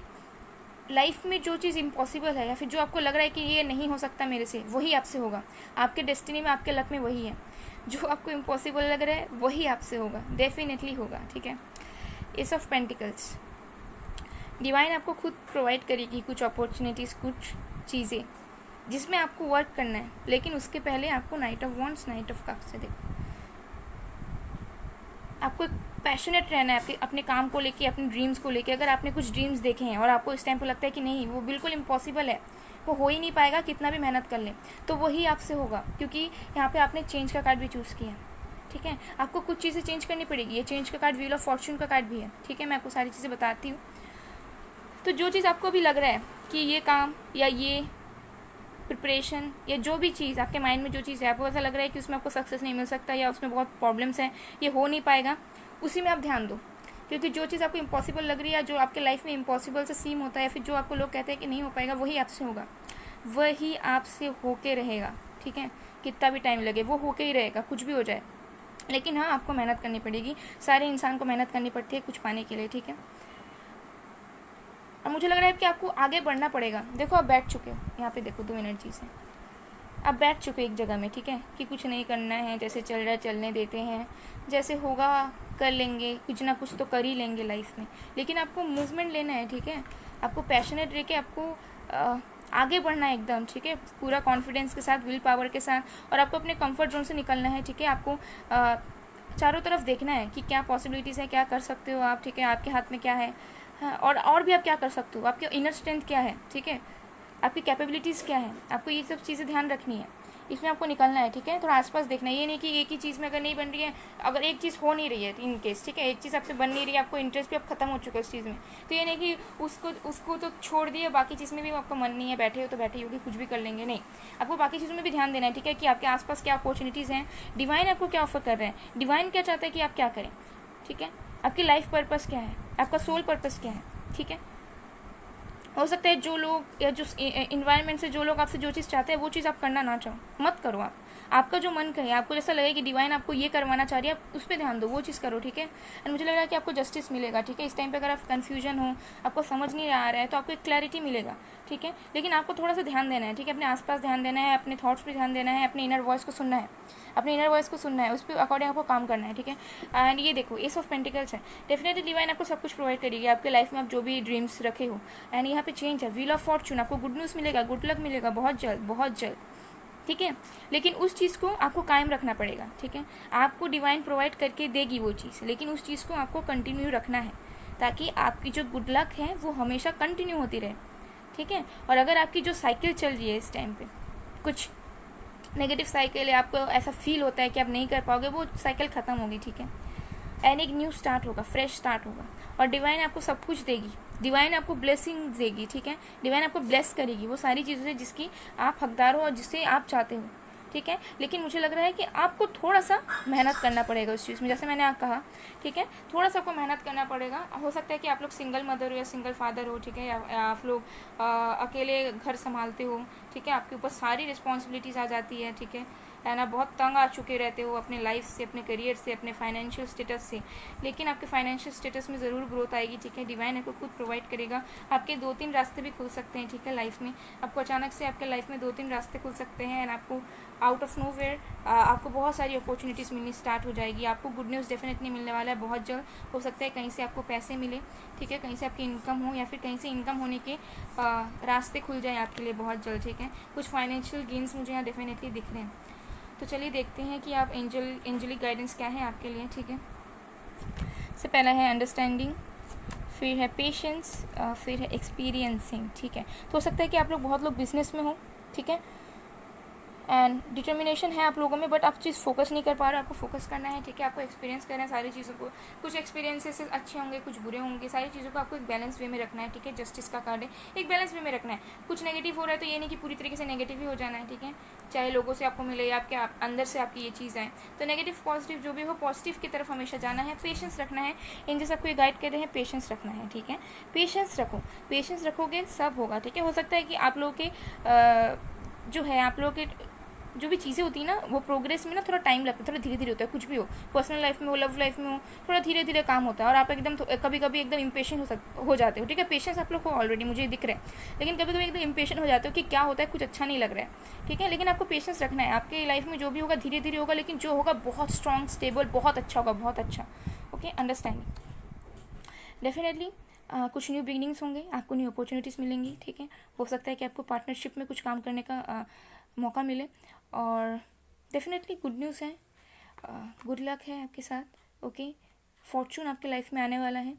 लाइफ में जो चीज़ इम्पॉसिबल है या फिर जो आपको लग रहा है कि ये नहीं हो सकता मेरे से, वही आपसे होगा। आपके डेस्टिनी में, आपके लक में वही है, जो आपको इम्पॉसिबल लग रहा है वही आपसे होगा, डेफिनेटली होगा, ठीक है। एस ऑफ पेंटिकल्स, डिवाइन आपको खुद प्रोवाइड करेगी कुछ अपॉर्चुनिटीज़, कुछ चीज़ें जिसमें आपको वर्क करना है, लेकिन उसके पहले आपको night of wands, night of cups से देखो, आपको पैशनेट रहना है अपने काम को लेके, अपने ड्रीम्स को लेके। अगर आपने कुछ ड्रीम्स देखे हैं और आपको इस टाइम पे लगता है कि नहीं वो बिल्कुल इम्पॉसिबल है, वो हो ही नहीं पाएगा कितना भी मेहनत कर लें, तो वही आपसे होगा, क्योंकि यहाँ पे आपने चेंज का कार्ड भी चूज़ किया, ठीक है। आपको कुछ चीज़ें चेंज करनी पड़ेगी, ये चेंज का कार्ड व्हील ऑफ फॉर्चून का कार्ड भी है, ठीक है, मैं आपको सारी चीज़ें बताती हूँ। तो जो चीज़ आपको अभी लग रहा है कि ये काम या ये प्रिपरेशन या जो भी चीज़ आपके माइंड में जो चीज़ है, आपको ऐसा लग रहा है कि उसमें आपको सक्सेस नहीं मिल सकता या उसमें बहुत प्रॉब्लम्स हैं, ये हो नहीं पाएगा, उसी में आप ध्यान दो, क्योंकि जो चीज़ आपको इम्पॉसिबल लग रही है, जो आपके लाइफ में इम्पॉसिबल से सीम होता है, या फिर जो आपको लोग कहते हैं कि नहीं हो पाएगा, वही आपसे होगा, वही आपसे होके रहेगा, ठीक है। कितना भी टाइम लगे वो होके ही रहेगा, कुछ भी हो जाए, लेकिन हाँ आपको मेहनत करनी पड़ेगी। सारे इंसान को मेहनत करनी पड़ती है कुछ पाने के लिए, ठीक है। और मुझे लग रहा है कि आपको आगे बढ़ना पड़ेगा। देखो आप बैठ चुके हो यहाँ पे, देखो 2 एनर्जीज हैं, आप बैठ चुके एक जगह में, ठीक है, कि कुछ नहीं करना है, जैसे चल रहा है चलने देते हैं, जैसे होगा कर लेंगे, कुछ ना कुछ तो कर ही लेंगे लाइफ में, लेकिन आपको मूवमेंट लेना है, ठीक है। आपको पैशनेट रह के आपको आगे बढ़ना है एकदम, ठीक है, पूरा कॉन्फिडेंस के साथ, विल पावर के साथ, और आपको अपने कंफर्ट जोन से निकलना है, ठीक है। आपको चारों तरफ देखना है कि क्या पॉसिबिलिटीज़ है, क्या कर सकते हो आप, ठीक है, आपके हाथ में क्या है, हाँ, और भी आप क्या कर सकते हो, आपके इनर स्ट्रेंथ क्या है, ठीक है, आपकी कैपेबिलिटीज़ क्या है, आपको ये सब चीज़ें ध्यान रखनी है। इसमें आपको निकलना है, ठीक है। थोड़ा आसपास देखना है, ये नहीं कि एक ही चीज़ में अगर नहीं बन रही है, अगर एक चीज़ हो नहीं रही है इन केस, ठीक है, एक चीज़ आपसे बन नहीं रही है, आपको इंटरेस्ट भी अब खत्म हो चुका है उस चीज़ में, तो ये नहीं कि उसको तो छोड़ दिए, बाकी चीज़ में भी आपका मन नहीं है, बैठे हो तो बैठे होगी, कुछ भी कर लेंगे, नहीं, आपको बाकी चीज़ों में भी ध्यान देना है, ठीक है, कि आपके आसपास क्या अपॉर्चुनिटीज़ हैं, डिवाइन आपको क्या ऑफर कर रहे हैं, डिवाइन क्या चाहता है कि आप क्या करें, ठीक है, आपकी लाइफ पर्पस क्या है, आपका सोल पर्पस क्या है, ठीक है। हो सकता है जो लोग या जो इन्वायरमेंट से जो लोग आपसे जो चीज़ चाहते हैं वो चीज़ आप करना ना चाहो, मत करो आपका जो मन कहे, आपको जैसा लगे कि डिवाइन आपको ये करवाना चाह रही है, आप उस पर ध्यान दो, वो चीज़ करो, ठीक है। एंड मुझे लग रहा है कि आपको जस्टिस मिलेगा, ठीक है। इस टाइम पे अगर आप कन्फ्यूजन हो, आपको समझ नहीं आ रहा है, तो आपको एक क्लैरिटी मिलेगा, ठीक है। लेकिन आपको थोड़ा सा ध्यान देना है, ठीक है, अपने आसपास ध्यान देना है, अपने थॉट्स पे ध्यान देना है, अपने इनर वॉइस को सुनना है, अपने इनर वॉइस को सुनना है, उस पर अकॉर्डिंग आपको काम करना है, ठीक है। एंड ये देखो, एस ऑफ पेंटिकल्स है, डेफिनेटली डिवाइन आपको सब कुछ प्रोवाइड करेगी आपके लाइफ में, आप जो भी ड्रीम्स रखे हो। एंड यहाँ पे चेंज है, व्हील ऑफ फॉर्चून, आपको गुड न्यूज़ मिलेगा, गुड लक मिलेगा बहुत जल्द, बहुत जल्द, ठीक है। लेकिन उस चीज़ को आपको कायम रखना पड़ेगा, ठीक है। आपको डिवाइन प्रोवाइड करके देगी वो चीज़, लेकिन उस चीज़ को आपको कंटिन्यू रखना है, ताकि आपकी जो गुड लक है वो हमेशा कंटिन्यू होती रहे, ठीक है। और अगर आपकी जो साइकिल चल रही है इस टाइम पे कुछ नेगेटिव साइकिल है, आपको ऐसा फील होता है कि आप नहीं कर पाओगे, वो साइकिल ख़त्म होगी, ठीक है। एंड एक न्यू स्टार्ट होगा, फ्रेश स्टार्ट होगा, और डिवाइन आपको सब कुछ देगी, डिवाइन आपको ब्लेसिंग देगी, ठीक है। डिवाइन आपको ब्लेस करेगी वो सारी चीज़ों से जिसकी आप हकदार हो और जिसे आप चाहते हो, ठीक है। लेकिन मुझे लग रहा है कि आपको थोड़ा सा मेहनत करना पड़ेगा उस चीज़ में, जैसे मैंने कहा, ठीक है, थोड़ा सा आपको मेहनत करना पड़ेगा। हो सकता है कि आप लोग सिंगल मदर हो या सिंगल फादर हो, ठीक है, या आप लोग अकेले घर संभालते हो, ठीक है, आपके ऊपर सारी रिस्पॉन्सिबिलिटीज़ आ जाती है, ठीक है, ना बहुत तंग आ चुके रहते हो अपने लाइफ से, अपने करियर से, अपने फाइनेंशियल स्टेटस से। लेकिन आपके फाइनेंशियल स्टेटस में ज़रूर ग्रोथ आएगी, ठीक है। डिवाइन आपको खुद प्रोवाइड करेगा, आपके 2-3 रास्ते भी खुल सकते हैं, ठीक है, लाइफ में आपको अचानक से आपके लाइफ में 2-3 रास्ते खुल सकते हैं, एंड आपको आउट ऑफ नोवेयर आपको बहुत सारी अपॉर्चुनिटीज़ मिलनी स्टार्ट हो जाएगी। आपको गुड न्यूज़ डेफिनेटली मिलने वाला है बहुत जल्द। हो सकता है कहीं से आपको पैसे मिले, ठीक है, कहीं से आपकी इनकम हो, या फिर कहीं से इनकम होने के रास्ते खुल जाए आपके लिए बहुत जल्द, ठीक है। कुछ फाइनेंशियल गेन्स मुझे यहाँ डेफिनेटली दिख रहे हैं। तो चलिए देखते हैं कि आप एंजलिक गाइडेंस क्या है आपके लिए, ठीक है। सबसे पहला है अंडरस्टैंडिंग, फिर है पेशेंस, फिर है एक्सपीरियंसिंग, ठीक है। तो हो सकता है कि आप लोग बहुत लोग बिजनेस में हो, ठीक है, एंड डिटर्मिनेशन है आप लोगों में, बट आप चीज़ फोकस नहीं कर पा रहे, आपको फोकस करना है, ठीक है। आपको एक्सपीरियंस करना है सारी चीज़ों को, कुछ एक्सपीरियंसेस अच्छे होंगे, कुछ बुरे होंगे, सारी चीज़ों को आपको एक बैलेंस वे में रखना है, ठीक है। जस्टिस का कार्ड है, एक बैलेंस वे में रखना है। कुछ नेगेटिव हो रहा है तो ये नहीं कि पूरी तरीके से नेगेटिव ही हो जाना है, ठीक है। चाहे लोगों से आपको मिले या आपके अंदर से आपकी ये चीज़ आए, तो नेगेटिव पॉजिटिव जो भी हो, पॉजिटिव की तरफ हमेशा जाना है, पेशेंस रखना है। एंजल्स आपको ये गाइड कर रहे हैं, पेशेंस रखना है, ठीक है। पेशेंस रखो, पेशेंस रखोगे सब होगा, ठीक है। हो सकता है कि आप लोगों के जो है, आप लोगों के जो भी चीज़ें होती है ना, वो प्रोग्रेस में ना थोड़ा टाइम लगता है, थोड़ा धीरे धीरे होता है। कुछ भी हो, पर्सनल लाइफ में हो, लव लाइफ में हो, थोड़ा धीरे धीरे काम होता है, और आप एकदम कभी कभी एकदम इम्पेशेंट हो जाते हो, ठीक है। पेशेंस आप लोग को ऑलरेडी मुझे दिख रहा है, लेकिन कभी कभी एकदम इम्पेशेंट हो जाते हो कि क्या होता है, कुछ अच्छा नहीं लग रहा है, ठीक है। लेकिन आपको पेशेंस रखना है, आपके लाइफ में जो भी होगा धीरे धीरे होगा, लेकिन जो होगा बहुत स्ट्रॉन्ग, स्टेबल, बहुत अच्छा होगा, बहुत अच्छा, ओके। अंडरस्टैंडिंग, डेफिनेटली कुछ न्यू बिगिनिंग्स होंगे, आपको न्यू अपॉर्चुनिटीज़ मिलेंगी, ठीक है। हो सकता है कि आपको पार्टनरशिप में कुछ काम करने का मौका मिले, और डेफिनेटली गुड न्यूज़ है, गुड लक है आपके साथ, ओके। फॉर्चून आपके लाइफ में आने वाला है,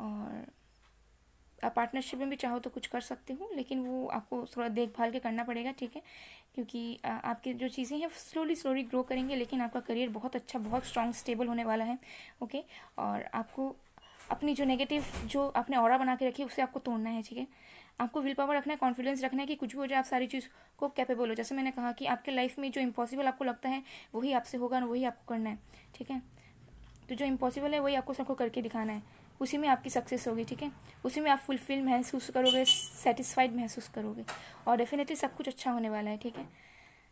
और आप पार्टनरशिप में भी चाहो तो कुछ कर सकते हो, लेकिन वो आपको थोड़ा देखभाल के करना पड़ेगा, ठीक है, क्योंकि आपकी जो चीज़ें हैं स्लोली ग्रो करेंगे, लेकिन आपका करियर बहुत अच्छा, बहुत स्ट्रॉन्ग, स्टेबल होने वाला है, ओके। और आपको अपनी जो नेगेटिव जो आपने ऑरा बना के रखी है उसे आपको तोड़ना है, ठीक है। आपको विल पावर रखना है, कॉन्फिडेंस रखना है कि कुछ भी हो जाए आप सारी चीज़ को कैपेबल हो। जैसे मैंने कहा कि आपके लाइफ में जो इम्पॉसिबल आपको लगता है वही आपसे होगा, और वही आपको करना है, ठीक है। तो जो इम्पॉसिबल है वही आपको सबको करके दिखाना है, उसी में आपकी सक्सेस होगी, ठीक है। उसी में आप फुलफिल महसूस करोगे, सेटिस्फाइड महसूस करोगे, और डेफिनेटली सब कुछ अच्छा होने वाला है, ठीक है।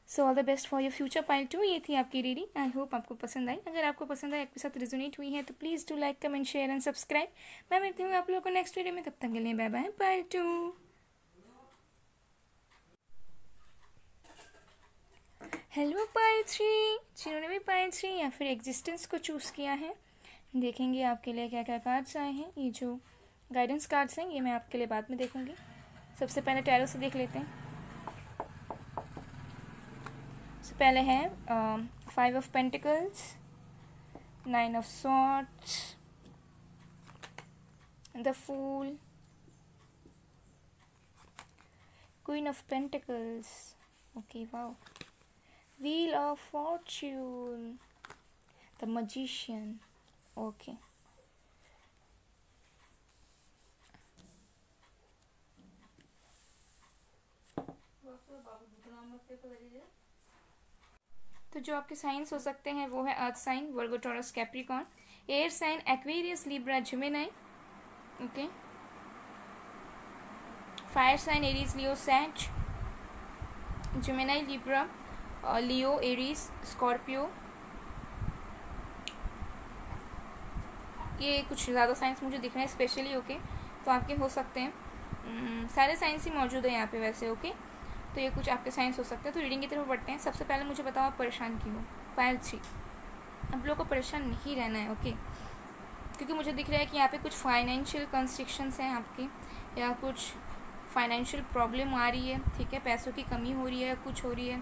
So all the best for your future pile 2। ये थी आपकी रीडिंग, आई होप आपको पसंद आई। अगर आपको पसंद आई, आपके साथ रेजोनेट हुई है, तो please do like, comment, share and subscribe. मैं मिलती हूँ आप लोगों को नेक्स्ट वीडियो में, तब तक के लिए bye bye, pile 2। Hello pile 3, जिन्होंने भी पाइल 3 या फिर एग्जिस्टेंस को चूज़ किया है, देखेंगे आपके लिए क्या क्या कार्ड्स आए हैं। ये जो गाइडेंस कार्ड्स हैं ये मैं आपके लिए बाद में देखूंगी। सबसे पहले टैरो से देख लेते हैं। सबसे पहले है 5 of pentacles, 9 of swords, the fool, queen of pentacles, okay wow, wheel of fortune, the magician. Okay, तो जो आपके साइंस हो सकते हैं वो है earth sign Virgo Taurus Capricorn, air sign Aquarius Libra Gemini, okay, fire sign Aries Leo Sag, Gemini Libra, Leo Aries Scorpio. ये कुछ ज़्यादा साइंस मुझे दिख रहे हैं स्पेशली, ओके, तो आपके हो सकते हैं, सारे साइंस ही मौजूद है यहाँ पे वैसे, ओके। तो ये कुछ आपके साइंस हो सकते हैं। तो रीडिंग की तरफ बढ़ते हैं। सबसे पहले मुझे बताओ आप परेशान क्यों हो। पायल 3, आप लोगों को परेशान नहीं रहना है, ओके, क्योंकि मुझे दिख रहा है कि यहाँ पे कुछ फाइनेंशियल कंस्ट्रिक्शंस हैं आपके, या कुछ फाइनेंशियल प्रॉब्लम आ रही है, ठीक है, पैसों की कमी हो रही है या कुछ हो रही है,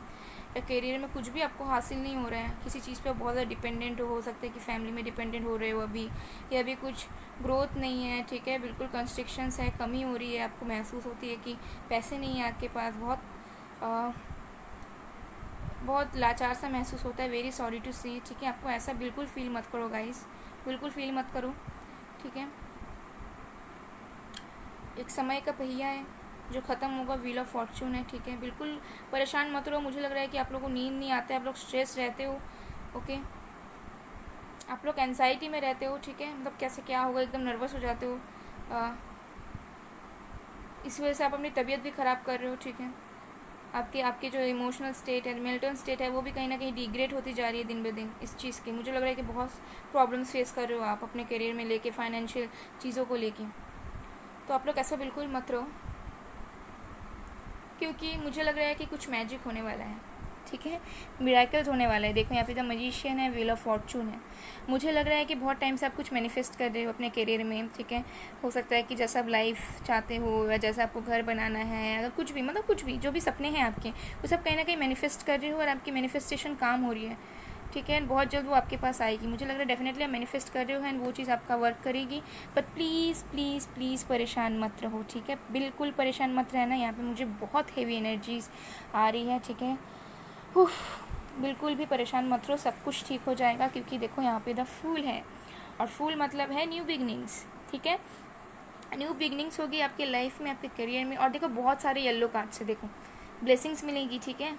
या करियर में कुछ भी आपको हासिल नहीं हो रहा है, किसी चीज़ पे बहुत ज़्यादा डिपेंडेंट हो सकता है कि फैमिली में डिपेंडेंट हो रहे हो अभी, या अभी कुछ ग्रोथ नहीं है, ठीक है, बिल्कुल कंस्ट्रिक्शंस है, कमी हो रही है, आपको महसूस होती है कि पैसे नहीं है आपके पास, बहुत लाचार सा महसूस होता है। वेरी सॉरी टू से, ठीक है, आपको ऐसा बिल्कुल फील मत करो गाइस, बिल्कुल फील मत करो, ठीक है। एक समय का पहिया है जो ख़त्म होगा, व्हील ऑफ फॉर्च्यून है, ठीक है, बिल्कुल परेशान मत रहो। मुझे लग रहा है कि आप लोगों को नींद नहीं आता है, आप लोग स्ट्रेस रहते हो, ओके, आप लोग एंजाइटी में रहते हो, ठीक है, मतलब कैसे क्या होगा, एकदम नर्वस हो जाते हो, इस वजह से आप अपनी तबीयत भी ख़राब कर रहे हो, ठीक है। आपके जो इमोशनल स्टेट है, मेंटल स्टेट है, वो भी कहीं ना कहीं डिग्रेड होती जा रही है दिन ब दिन इस चीज़ की। मुझे लग रहा है कि बहुत प्रॉब्लम्स फेस कर रहे हो आप अपने करियर में लेके, फाइनेंशियल चीज़ों को लेके। तो आप लोग ऐसा बिल्कुल मत रहो, क्योंकि मुझे लग रहा है कि कुछ मैजिक होने वाला है, ठीक है, मिरेकल्स होने वाला है। देखो यहाँ पे द मैजिशियन है, व्हील ऑफ फॉर्च्यून है। मुझे लग रहा है कि बहुत टाइम से आप कुछ मैनिफेस्ट कर रहे हो अपने करियर में, ठीक है, हो सकता है कि जैसा आप लाइफ चाहते हो, या जैसा आपको घर बनाना है, अगर कुछ भी, मतलब कुछ भी जो भी सपने हैं आपके, वो सब कहीं ना कहीं मैनिफेस्ट कर रहे हो, और आपकी मैनिफेस्टेशन काम हो रही है, ठीक है, बहुत जल्द वो आपके पास आएगी। मुझे लग रहा है डेफिनेटली आप मैनिफेस्ट कर रहे हो, एंड वो चीज़ आपका वर्क करेगी। बट प्लीज़ प्लीज़ प्लीज़ परेशान मत रहो, ठीक है, बिल्कुल परेशान मत रहना। यहाँ पे मुझे बहुत हेवी एनर्जीज आ रही है, ठीक है, बिल्कुल भी परेशान मत रहो, सब कुछ ठीक हो जाएगा। क्योंकि देखो यहाँ पे द फूल है, और फूल मतलब है न्यू बिगनिंग्स, ठीक है, न्यू बिगनिंग्स होगी आपके लाइफ में, आपके करियर में। और देखो बहुत सारे येलो कार्ड से देखो ब्लेसिंग्स मिलेंगी, ठीक है,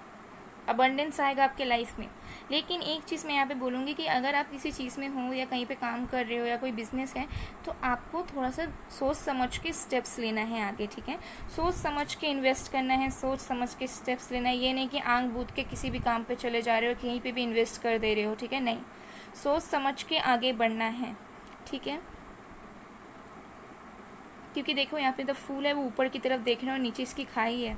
अबंडेंस आएगा आपके लाइफ में। लेकिन एक चीज़ मैं यहाँ पे बोलूँगी कि अगर आप किसी चीज़ में हो, या कहीं पे काम कर रहे हो, या कोई बिजनेस है, तो आपको थोड़ा सा सोच समझ के स्टेप्स लेना है आगे, ठीक है, सोच समझ के इन्वेस्ट करना है, सोच समझ के स्टेप्स लेना है। ये नहीं कि आंख बूझ के किसी भी काम पे चले जा रहे हो, कहीं पे भी इन्वेस्ट कर दे रहे हो, ठीक है, नहीं, सोच समझ के आगे बढ़ना है, ठीक है। क्योंकि देखो यहाँ पे द फूल है, वो ऊपर की तरफ देख रहे हो, नीचे इसकी खाई है,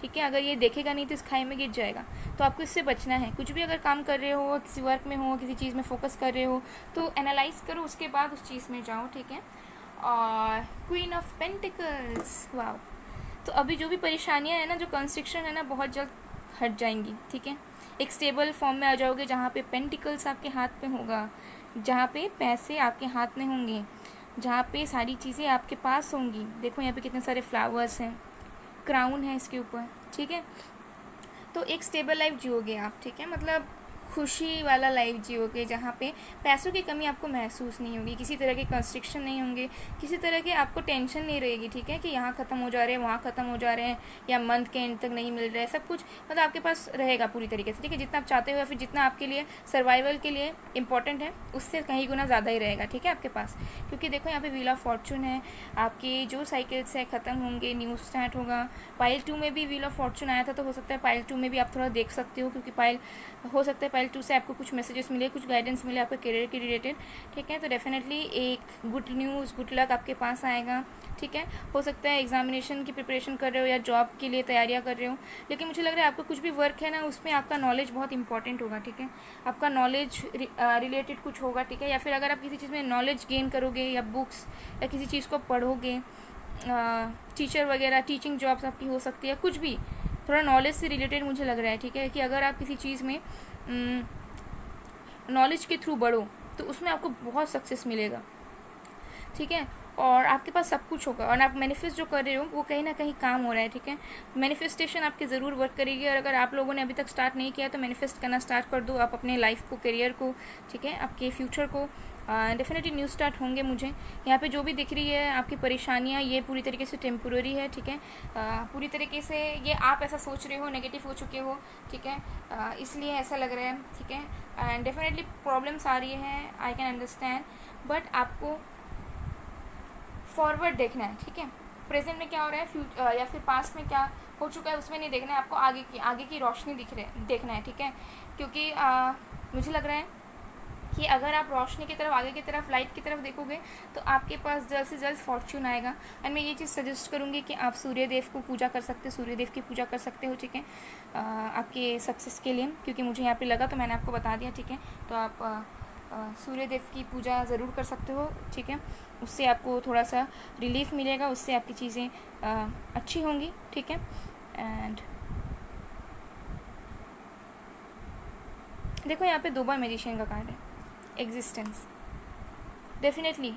ठीक है, अगर ये देखेगा नहीं तो इस खाई में गिर जाएगा। तो आपको इससे बचना है। कुछ भी अगर काम कर रहे हो, किसी वर्क में हो, किसी चीज़ में फोकस कर रहे हो, तो एनालाइज करो, उसके बाद उस चीज़ में जाओ, ठीक है। और क्वीन ऑफ पेंटिकल्स, वाह, तो अभी जो भी परेशानियां है ना, जो कंस्ट्रक्शन है ना, बहुत जल्द हट जाएंगी, ठीक है, एक स्टेबल फॉर्म में आ जाओगे, जहाँ पे पेंटिकल्स आपके हाथ में होगा, जहाँ पे पैसे आपके हाथ में होंगे, जहाँ पे सारी चीज़ें आपके पास होंगी। देखो यहाँ पे कितने सारे फ्लावर्स हैं, क्राउन है इसके ऊपर, ठीक है। तो एक स्टेबल लाइफ जियोगे आप, ठीक है, मतलब खुशी वाला लाइफ जियोगे, जहाँ पे पैसों की कमी आपको महसूस नहीं होगी, किसी तरह के कंस्ट्रिक्शन नहीं होंगे, किसी तरह के आपको टेंशन नहीं रहेगी, ठीक है, कि यहाँ ख़त्म हो जा रहे हैं, वहाँ ख़त्म हो जा रहे हैं, या मंथ के एंड तक नहीं मिल रहा है, सब कुछ मतलब आपके पास रहेगा पूरी तरीके से, ठीक है, जितना आप चाहते हो, या फिर जितना आपके लिए सर्वाइवल के लिए इंपॉर्टेंट है, उससे कहीं गुना ज़्यादा ही रहेगा, ठीक है, आपके पास। क्योंकि देखो यहाँ पे व्हील ऑफ फॉर्च्यून है, आपकी जो साइकिल्स है ख़त्म होंगे, न्यू स्टार्ट होगा। पाइल 2 में भी व्हील ऑफ फॉर्च्यून आया था, तो हो सकता है पाइल 2 में भी आप थोड़ा देख सकते हो, क्योंकि हो सकता है पाइल 2 से आपको कुछ मैसेजेस मिले, कुछ गाइडेंस मिले आपके करियर के रिलेटेड, ठीक है। तो डेफिनेटली एक गुड न्यूज़, गुड लक आपके पास आएगा, ठीक है। हो सकता है एग्जामिनेशन की प्रिपरेशन कर रहे हो, या जॉब के लिए तैयारियां कर रहे हो, लेकिन मुझे लग रहा है आपका कुछ भी वर्क है ना, उसमें आपका नॉलेज बहुत इंपॉर्टेंट होगा, ठीक है, आपका नॉलेज रिलेटेड कुछ होगा, ठीक है। या फिर अगर आप किसी चीज़ में नॉलेज गेन करोगे, या बुक्स या किसी चीज़ को पढ़ोगे, टीचर वगैरह, टीचिंग जॉब्स आपकी हो सकती है, कुछ भी थोड़ा नॉलेज से रिलेटेड मुझे लग रहा है, ठीक है, कि अगर आप किसी चीज़ में नॉलेज के थ्रू बढ़ो, तो उसमें आपको बहुत सक्सेस मिलेगा, ठीक है। और आपके पास सब कुछ होगा और आप मैनिफेस्ट जो कर रहे हो वो कहीं ना कहीं काम हो रहा है, ठीक है। मैनिफेस्टेशन आपकी ज़रूर वर्क करेगी और अगर आप लोगों ने अभी तक स्टार्ट नहीं किया तो मैनिफेस्ट करना स्टार्ट कर दो, आप अपने लाइफ को, करियर को, ठीक है, आपके फ्यूचर को। डेफिनेटली न्यू स्टार्ट होंगे। मुझे यहाँ पे जो भी दिख रही है आपकी परेशानियाँ, ये पूरी तरीके से टेम्पोररी है, ठीक है। पूरी तरीके से ये आप ऐसा सोच रहे हो, नेगेटिव हो चुके हो, ठीक है, इसलिए ऐसा लग रहा है, ठीक है। एंड डेफिनेटली प्रॉब्लम्स आ रही है, आई कैन अंडरस्टैंड, बट आपको फॉरवर्ड देखना है, ठीक है। प्रेजेंट में क्या हो रहा है या फिर पास्ट में क्या हो चुका है उसमें नहीं देखना है, आपको आगे की रोशनी देखना है, ठीक है। क्योंकि मुझे लग रहा है कि अगर आप रोशनी की तरफ, आगे की तरफ, लाइट की तरफ देखोगे तो आपके पास जल्द से जल्द फॉर्च्यून आएगा। एंड मैं ये चीज़ सजेस्ट करूँगी कि आप सूर्यदेव को पूजा कर सकते हो, सूर्यदेव की पूजा कर सकते हो, ठीक है, आपके सक्सेस के लिए। क्योंकि मुझे यहाँ पे लगा तो मैंने आपको बता दिया, ठीक है। तो आप सूर्यदेव की पूजा ज़रूर कर सकते हो, ठीक है। उससे आपको थोड़ा सा रिलीफ मिलेगा, उससे आपकी चीज़ें अच्छी होंगी, ठीक है। एंड देखो यहाँ पे 2 बार मैजिशियन का कार्ड है, एग्जिस्टेंस। डेफिनेटली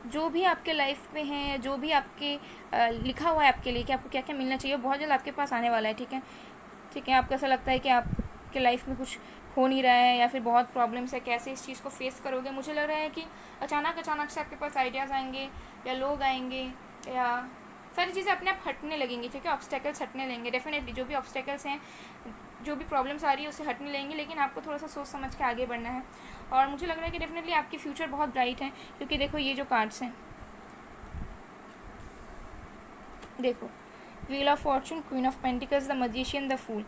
जो भी आपके लाइफ में है, जो भी आपके लिखा हुआ है आपके लिए कि आपको क्या क्या मिलना चाहिए, बहुत जल्द आपके पास आने वाला है, ठीक है, ठीक है। आपको ऐसा लगता है कि आपके लाइफ में कुछ हो नहीं रहा है या फिर बहुत प्रॉब्लम्स है, कैसे इस चीज़ को फेस करोगे। मुझे लग रहा है कि अचानक से आपके पास आइडियाज़ आएंगे या लोग आएंगे या सारी चीज़ें अपने आप हटने लगेंगी, ठीक है। ऑब्स्टेकल्स हटने लगेंगे, डेफिनेटली जो भी ऑब्स्टेकल्स हैं, जो भी प्रॉब्लम्स आ रही है उससे हटने लगेंगे, लेकिन आपको थोड़ा सा सोच समझ के आगे बढ़ना है। और मुझे लग रहा है कि डेफिनेटली आपकी फ्यूचर बहुत ब्राइट है, क्योंकि देखो ये जो कार्ड्स हैं, देखो wheel of fortune, queen of pentacles, the magician, the fool,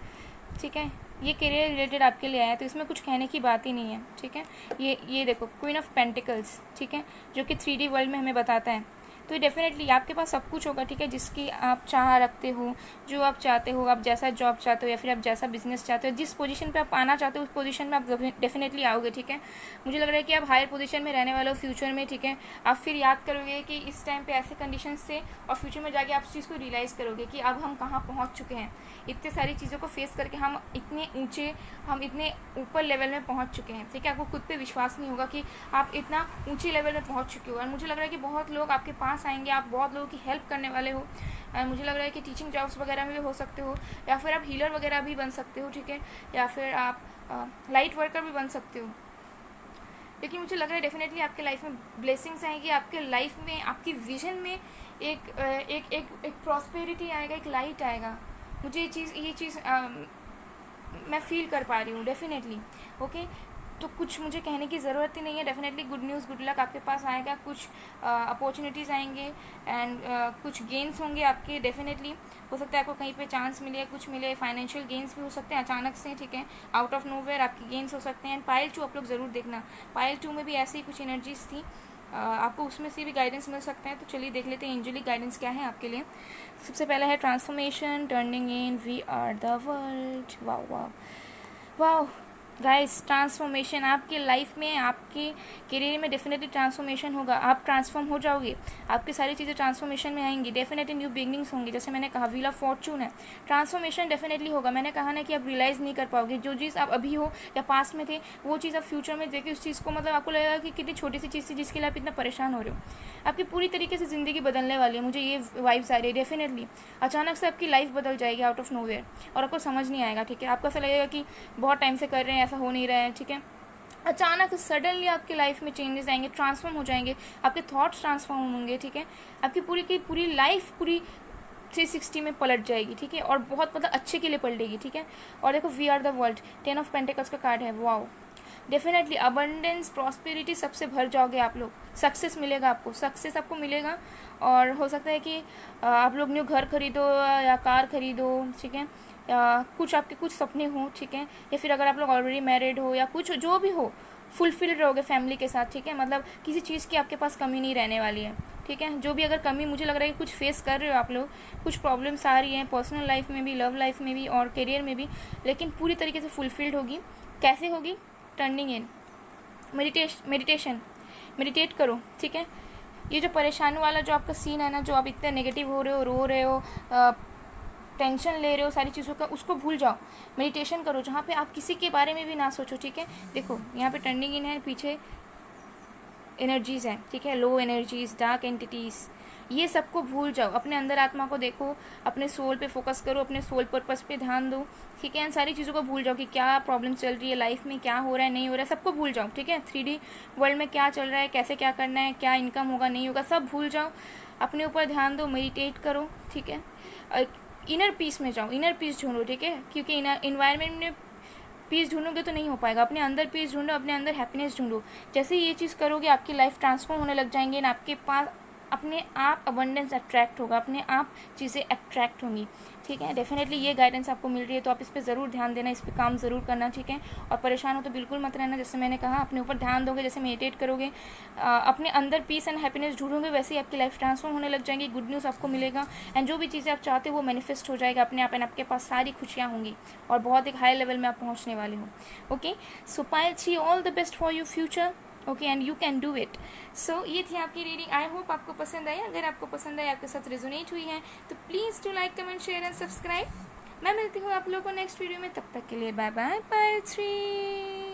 ठीक है। ये करियर रिलेटेड आपके लिए आया, तो इसमें कुछ कहने की बात ही नहीं है, ठीक है। ये देखो क्वीन ऑफ पेंटिकल्स, ठीक है, जो कि 3D वर्ल्ड में हमें बताता है। तो डेफिनेटली आपके पास सब कुछ होगा, ठीक है, जिसकी आप चाह रखते हो, जो आप चाहते हो, आप जैसा जॉब चाहते हो या फिर आप जैसा बिजनेस चाहते हो, जिस पोजीशन पे आप आना चाहते हो उस पोजीशन में आप डेफिनेटली आओगे, ठीक है। मुझे लग रहा है कि आप हायर पोजीशन में रहने वाले हो फ्यूचर में, ठीक है। आप फिर याद करोगे कि इस टाइम पे ऐसे कंडीशंस थे और फ्यूचर में जाके आप उस चीज़ को रियलाइज़ करोगे कि अब हम कहाँ पहुँच चुके हैं। इतने सारी चीज़ों को फेस करके हम इतने ऊपर लेवल में पहुँच चुके हैं, ठीक है। आपको खुद पे विश्वास नहीं होगा कि आप इतना ऊँचे लेवल में पहुँच चुके हो। और मुझे लग रहा है कि बहुत लोग आपके पास आएंगे, आप बहुत लोगों की हेल्प करने वाले हो। मुझे लग रहा है कि टीचिंग जॉब्स वगैरह में भी हो सकते हो, या फिर आप हीलर वगैरह भी बन सकते हो, ठीक है, या फिर आप लाइट वर्कर भी बन सकते हो। लेकिन मुझे लग रहा है डेफिनेटली आपके लाइफ में ब्लेसिंग्स आएंगी, आपके लाइफ में, आपकी विजन में एक प्रॉस्पेरिटी आएगा, एक लाइट आएगा। मुझे ये चीज़ मैं फील कर पा रही हूँ डेफिनेटली, ओके। तो कुछ मुझे कहने की ज़रूरत ही नहीं है, definitely good news, good luck आपके पास आएगा, कुछ अपॉर्चुनिटीज़ आएंगे एंड कुछ गेंस होंगे आपके। डेफिनेटली हो सकता है आपको कहीं पे चांस मिले, कुछ मिले, फाइनेंशियल गेंस भी हो सकते हैं अचानक से, ठीक है, आउट ऑफ नोवेयर आपके गेंस हो सकते हैं। पाइल 2 आप लोग ज़रूर देखना, पाइल 2 में भी ऐसी ही कुछ एनर्जीज थी, आपको उसमें से भी गाइडेंस मिल सकता है। तो चलिए देख लेते हैं एंजेलिक गाइडेंस क्या है आपके लिए। सबसे पहला है transformation, turning in, we are the world. Wow wow wow guys, transformation आपके लाइफ में, आपके करियर में डेफिनेटली ट्रांसफॉर्मेशन होगा। आप ट्रांसफॉर्म हो जाओगे, आपकी सारी चीज़ें ट्रांसफॉर्मेशन में आएंगी, डेफिनेटली न्यू बिगनिंग्स होंगी। जैसे मैंने कहा व्हील ऑफ फॉर्चून है, ट्रांसफॉर्मेशन डेफिनेटली होगा। मैंने कहा ना कि आप रियलाइज़ नहीं कर पाओगे जो चीज़ आप अभी हो या पास्ट में थे, वो चीज़ आप फ्यूचर में देखिए उस चीज़ को, मतलब आपको लगेगा कि कितनी छोटी सी चीज़ थी जिसके लिए आप इतना परेशान हो रहे हो। आपकी पूरी तरीके से ज़िंदगी बदलने वाली है, मुझे ये वाइब्स आ रही है। डेफिनेटली अचानक से आपकी लाइफ बदल जाएगी आउट ऑफ नोवेयर और आपको समझ नहीं आएगा, ठीक है। आपको ऐसा लगेगा कि बहुत टाइम से कर रहे हैं, ऐसा हो नहीं रहा है, ठीक है। अचानक सडनली आपकी लाइफ में चेंजेस आएंगे, ट्रांसफॉर्म हो जाएंगे, आपके थॉट्स ट्रांसफॉर्म होंगे, ठीक है। आपकी पूरी की पूरी लाइफ पूरी 360 में पलट जाएगी, ठीक है, और बहुत मतलब अच्छे के लिए पलटेगी, ठीक है। और देखो we are the world, 10 of pentacles का कार्ड है। वाओ, डेफिनेटली अबंडेंस, प्रॉस्पेरिटी, सबसे भर जाओगे आप लोग, सक्सेस मिलेगा आपको, सक्सेस आपको मिलेगा। और हो सकता है कि आप लोग न्यू घर खरीदो या कार खरीदो, ठीक है, या कुछ आपके कुछ सपने हो, ठीक है, या फिर अगर आप लोग ऑलरेडी मैरिड हो या कुछ जो भी हो, फुलफिल्ड रहोगे फैमिली के साथ, ठीक है। मतलब किसी चीज़ की आपके पास कमी नहीं रहने वाली है, ठीक है। जो भी अगर कमी, मुझे लग रहा है कि कुछ फेस कर रहे हो आप लोग, कुछ प्रॉब्लम्स आ रही हैं पर्सनल लाइफ में भी, लव लाइफ में भी और करियर में भी, लेकिन पूरी तरीके से फुलफिल्ड होगी। कैसे होगी? टर्निंग इन, मेडिटेट करो, ठीक है। ये जो परेशानी वाला जो आपका सीन है ना, जो आप इतने नेगेटिव हो रहे हो, रो रहे हो, टेंशन ले रहे हो सारी चीज़ों का, उसको भूल जाओ, मेडिटेशन करो जहाँ पे आप किसी के बारे में भी ना सोचो, ठीक है। देखो यहाँ पे टर्निंग इन है, पीछे एनर्जीज़ हैं, ठीक है, लो एनर्जीज़, डार्क एंटिटीज़, ये सबको भूल जाओ, अपने अंदर आत्मा को देखो, अपने सोल पे फोकस करो, अपने सोल पर्पस पे ध्यान दो, ठीक है। इन सारी चीज़ों को भूल जाओ कि क्या प्रॉब्लम चल रही है लाइफ में, क्या हो रहा है नहीं हो रहा है, सबको भूल जाओ, ठीक है। 3D वर्ल्ड में क्या चल रहा है, कैसे क्या करना है, क्या इनकम होगा नहीं होगा, सब भूल जाओ, अपने ऊपर ध्यान दो, मेडिटेट करो, ठीक है। इनर पीस में जाओ, इनर पीस ढूंढो, ठीक है, क्योंकि इन्वायरमेंट में पीस ढूंढोगे तो नहीं हो पाएगा। अपने अंदर पीस ढूंढो, अपने अंदर हैप्पीनेस ढूंढो। जैसे ही ये चीज़ करोगे आपकी लाइफ ट्रांसफॉर्म होने लग जाएंगे, ना आपके पास अपने आप अबंडेंस अट्रैक्ट होगा, अपने आप चीज़ें अट्रैक्ट होंगी, ठीक है। डेफिनेटली ये गाइडेंस आपको मिल रही है तो आप इस पर ज़रूर ध्यान देना, इस पर काम ज़रूर करना, ठीक है। और परेशान हो तो बिल्कुल मत रहना, जैसे मैंने कहा, अपने ऊपर ध्यान दोगे, जैसे मेडिटेट करोगे, अपने अंदर पीस एंड हैप्पीनेस ढूंढोगे, वैसे ही आपकी लाइफ ट्रांसफॉर्म होने लग जाएंगी, गुड न्यूज़ आपको मिलेगा, एंड जो भी चीज़ें आप चाहते हो वो मैनिफेस्ट हो जाएगा अपने आप, एंड आपके पास सारी खुशियाँ होंगी और बहुत एक हाई लेवल में आप पहुँचने वाले हो। Okay, so Payal 3, all the best for your future, okay, and you can do it. So ये थी आपकी रीडिंग, आई होप आपको पसंद आई। अगर आपको पसंद आई, आपके साथ रेजोनेट हुई है, तो please to like, comment, share and subscribe. मैं मिलती हूँ आप लोगों को नेक्स्ट वीडियो में, तब तक के लिए बाय बाय, पायल 3।